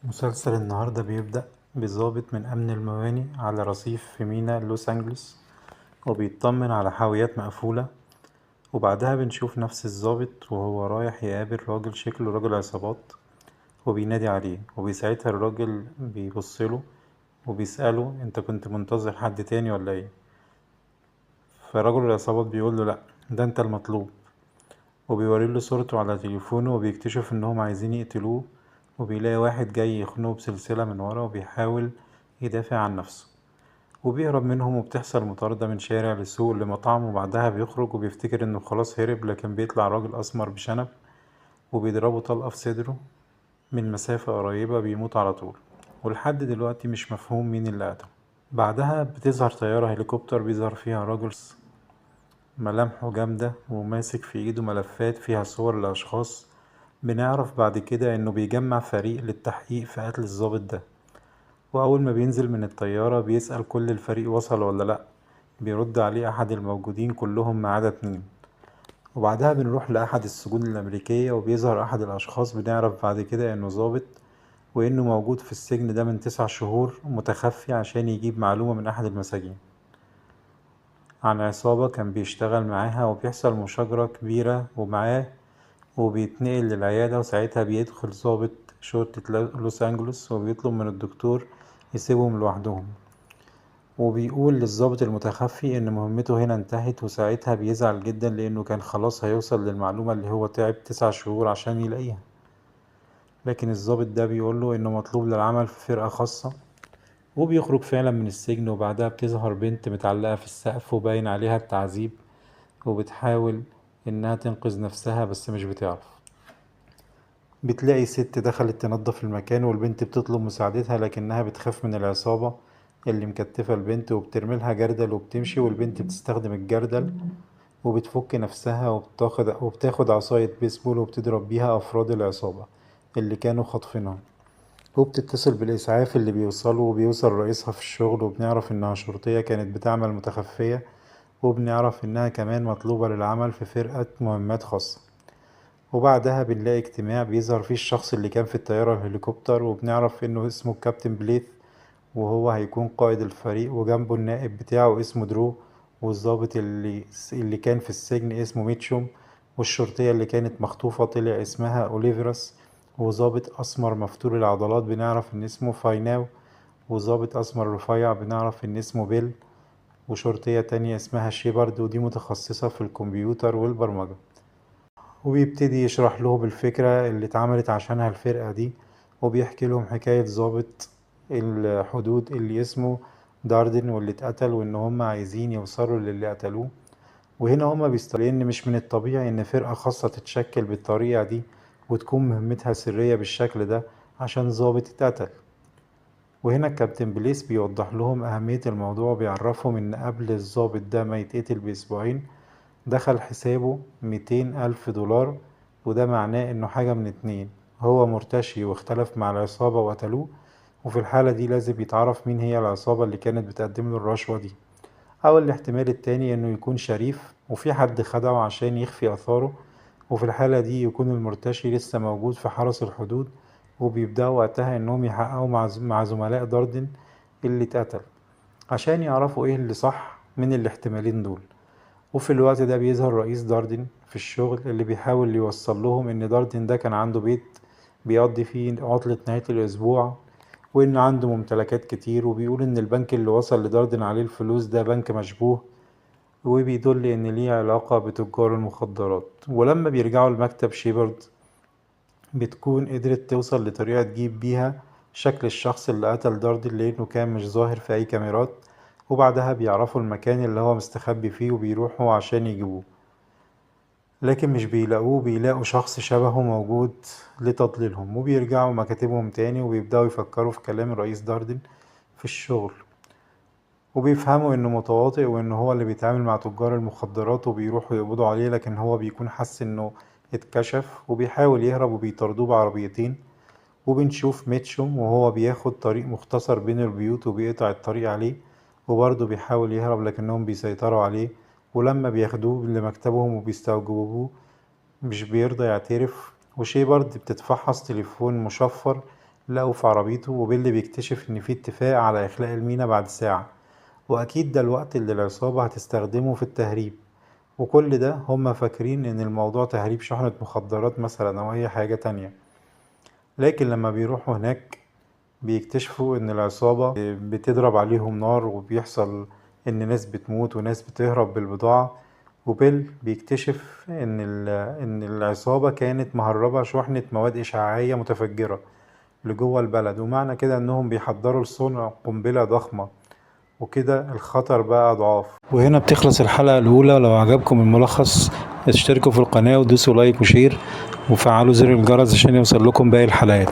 مسلسل النهاردة بيبدأ بضابط من أمن الموانئ على رصيف في ميناء لوس أنجلوس، وبيطمن على حاويات مقفولة. وبعدها بنشوف نفس الضابط وهو رايح يقابل راجل شكله راجل عصابات، وبينادي عليه، وبساعتها الراجل بيبصله وبيسأله: انت كنت منتظر حد تاني ولا ايه؟ فرجل العصابات بيقوله: لأ، ده انت المطلوب. وبيوريله صورته على تليفونه، وبيكتشف انهم عايزين يقتلوه، وبيلاقي واحد جاي يخنقه بسلسلة من ورا وبيحاول يدافع عن نفسه، وبيهرب منهم. وبتحصل مطاردة من شارع لسوق لمطعم، وبعدها بيخرج وبيفتكر انه خلاص هرب، لكن بيطلع راجل اسمر بشنب وبيضربه طلقة في صدره من مسافة قريبة، بيموت على طول. ولحد دلوقتي مش مفهوم مين اللي قتله. بعدها بتظهر طيارة هليكوبتر بيظهر فيها راجل ملامحه جامدة وماسك في ايده ملفات فيها صور لأشخاص. بنعرف بعد كده انه بيجمع فريق للتحقيق في قتل الضابط ده. وأول ما بينزل من الطيارة بيسأل كل الفريق وصل ولا لأ، بيرد عليه أحد الموجودين كلهم ما عدا اتنين. وبعدها بنروح لأحد السجون الأمريكية، وبيظهر أحد الأشخاص بنعرف بعد كده إنه ضابط، وإنه موجود في السجن ده من 9 شهور متخفي عشان يجيب معلومة من أحد المساجين عن عصابة كان بيشتغل معاها. وبيحصل مشاجرة كبيرة ومعاه، وبيتنقل للعيادة، وساعتها بيدخل ضابط شرطة لوس أنجلوس وبيطلب من الدكتور يسيبهم لوحدهم، وبيقول للضابط المتخفي إن مهمته هنا انتهت. وساعتها بيزعل جدا لأنه كان خلاص هيوصل للمعلومة اللي هو تعب 9 شهور عشان يلاقيها. لكن الضابط ده بيقوله إنه مطلوب للعمل في فرقة خاصة، وبيخرج فعلا من السجن. وبعدها بتظهر بنت متعلقة في السقف وباين عليها التعذيب، وبتحاول إنها تنقذ نفسها بس مش بتعرف. بتلاقي ست دخلت تنظف المكان، والبنت بتطلب مساعدتها لكنها بتخاف من العصابة اللي مكتفة البنت، وبترميلها جردل وبتمشي. والبنت بتستخدم الجردل وبتفك نفسها، وبتاخد عصاية بيسبول وبتضرب بيها أفراد العصابة اللي كانوا خاطفينها. وبتتصل بالإسعاف اللي بيوصلوا، وبيوصل رئيسها في الشغل، وبنعرف إنها شرطية كانت بتعمل متخفية، وبنعرف إنها كمان مطلوبة للعمل في فرقة مهمات خاصة. وبعدها بنلاقي اجتماع بيظهر فيه الشخص اللي كان في الطيارة الهليكوبتر، وبنعرف إنه اسمه كابتن بليث، وهو هيكون قائد الفريق. وجنبه النائب بتاعه اسمه درو، والضابط اللي كان في السجن اسمه ميتشوم، والشرطية اللي كانت مخطوفة طلع اسمها أوليفراس. وضابط أسمر مفتول العضلات بنعرف إن اسمه فايناو، وضابط أسمر رفيع بنعرف إن اسمه بيل، وشرطية تانية اسمها شيبارد، ودي متخصصة في الكمبيوتر والبرمجة. وبيبتدي يشرح لهم الفكرة اللي اتعملت عشانها الفرقة دي، وبيحكي لهم حكاية ضابط الحدود اللي اسمه داردن واللي اتقتل، وان هم عايزين يوصلوا للي قتلوه. وهنا هما بيستغلوا ان مش من الطبيعي ان فرقة خاصة تتشكل بالطريقة دي وتكون مهمتها سرية بالشكل ده عشان ضابط اتقتل. وهنا الكابتن بليس بيوضح لهم أهمية الموضوع، وبيعرفهم إن قبل الضابط ده ما يتقتل بأسبوعين دخل حسابه 200,000 دولار. وده معناه إنه حاجة من اتنين: هو مرتشي واختلف مع العصابة وقتلوه، وفي الحالة دي لازم يتعرف مين هي العصابة اللي كانت بتقدم له الرشوة دي. أو الاحتمال التاني إنه يكون شريف وفي حد خدعه عشان يخفي آثاره، وفي الحالة دي يكون المرتشي لسه موجود في حرس الحدود، وبيبدأوا وقتها إنهم يحققوا مع زملاء داردن اللي اتقتل عشان يعرفوا إيه اللي صح من الاحتمالين دول. وفي الوقت ده بيظهر رئيس داردن في الشغل اللي بيحاول يوصل لهم إن داردن ده كان عنده بيت بيقضي فيه عطلة نهاية الأسبوع، وإن عنده ممتلكات كتير. وبيقول إن البنك اللي وصل لداردن عليه الفلوس ده بنك مشبوه، وبيدل إن ليه علاقة بتجار المخدرات. ولما بيرجعوا لمكتب شيبرد بتكون قدرت توصل لطريقة تجيب بيها شكل الشخص اللي قتل داردن لأنه كان مش ظاهر في أي كاميرات. وبعدها بيعرفوا المكان اللي هو مستخبي فيه وبيروحوا عشان يجيبوه، لكن مش بيلاقوه، بيلاقوا شخص شبهه موجود لتضليلهم. وبيرجعوا مكاتبهم تاني وبيبدأوا يفكروا في كلام رئيس داردن في الشغل، وبيفهموا انه متواطئ وانه هو اللي بيتعامل مع تجار المخدرات، وبيروحوا يقبضوا عليه. لكن هو بيكون حس انه اتكشف وبيحاول يهرب، وبيطاردوه بعربيتين. وبنشوف ميتشوم وهو بياخد طريق مختصر بين البيوت وبيقطع الطريق عليه، وبرضه بيحاول يهرب لكنهم بيسيطروا عليه. ولما بياخدوه لمكتبهم وبيستوجبوه مش بيرضى يعترف. وشيبرد بتتفحص تليفون مشفر لقوا في عربيته، وبيل بيكتشف ان في اتفاق على اخلاء المينا بعد ساعة، واكيد ده الوقت اللي العصابة هتستخدمه في التهريب. وكل ده هما فاكرين ان الموضوع تهريب شحنة مخدرات مثلا او اي حاجة تانية. لكن لما بيروحوا هناك بيكتشفوا ان العصابة بتضرب عليهم نار، وبيحصل ان ناس بتموت وناس بتهرب بالبضاعة. وبيل بيكتشف ان العصابة كانت مهربة شحنة مواد اشعاعية متفجرة لجوه البلد، ومعنى كده انهم بيحضروا لصنع قنبلة ضخمة، وكده الخطر بقى اضعاف. وهنا بتخلص الحلقة الاولى. لو عجبكم الملخص اشتركوا في القناة ودوسوا لايك وشير وفعلوا زر الجرس عشان يوصل لكم باقي الحلقات.